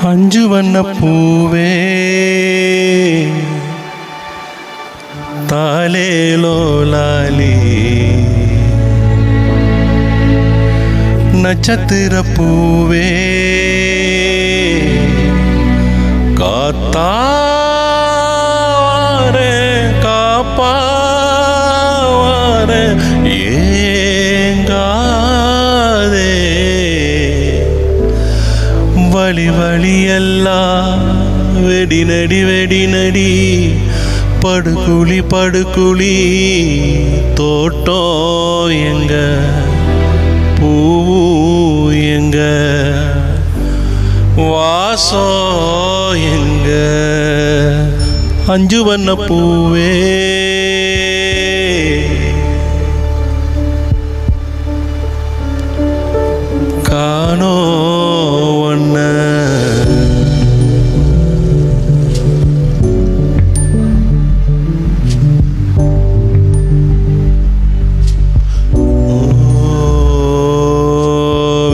அஞ்சு வண்ண பூவே தாலேலோ லாலி நட்சத்திர பூவே காத்தாரே காப்பாரே ஏங்காதே வழி வழியெல்லாம் வெடி நடி வெடி நடி படுகுழி படுகுழி தோட்டம் எங்க பூ எங்க வாசம் எங்க அஞ்சு வண்ண பூவே காணோ ஒன்ன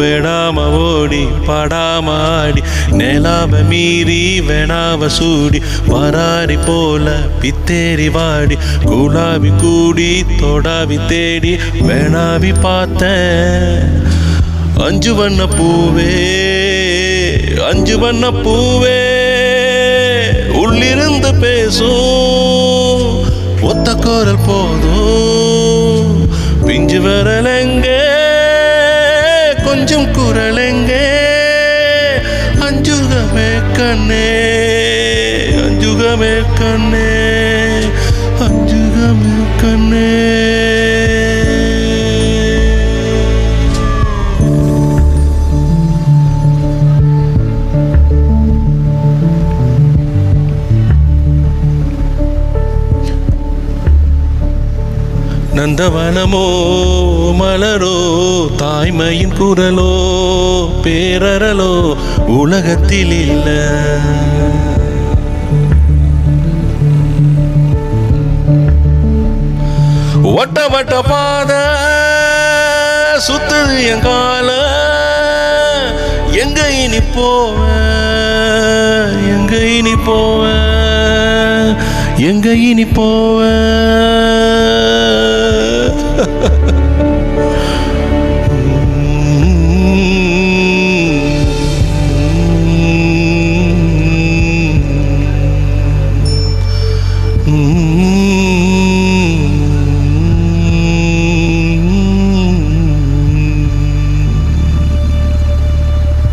வேடாம ஓடி படாமாடி நிலாம மீறி வேணாவ சூடி வராரி போல பித்தேரி வாடி குலாவி கூடி தொடாவி தேடி வேணாவி பார்த்தேன் அஞ்சு வண்ண பூவே அஞ்சு வண்ண பூவே உள்ளிருந்து பேசும் ஒத்த குரல் போதும் பிஞ்சு வரலெங்க கொஞ்சம் குரலெங்க அஞ்சுகமே கண்ணே அஞ்சுகமே கண்ணே அஞ்சுகமே கண்ணே நந்தவனமோ மலரோ தாய்மையின் குரலோ பேரறலோ உலகத்தில் இல்ல வட்ட வட்ட பாத சுத்துது என் கால எங்க இனி போவேன் எங்க இனி போவேன் எங்க இனி போவேன்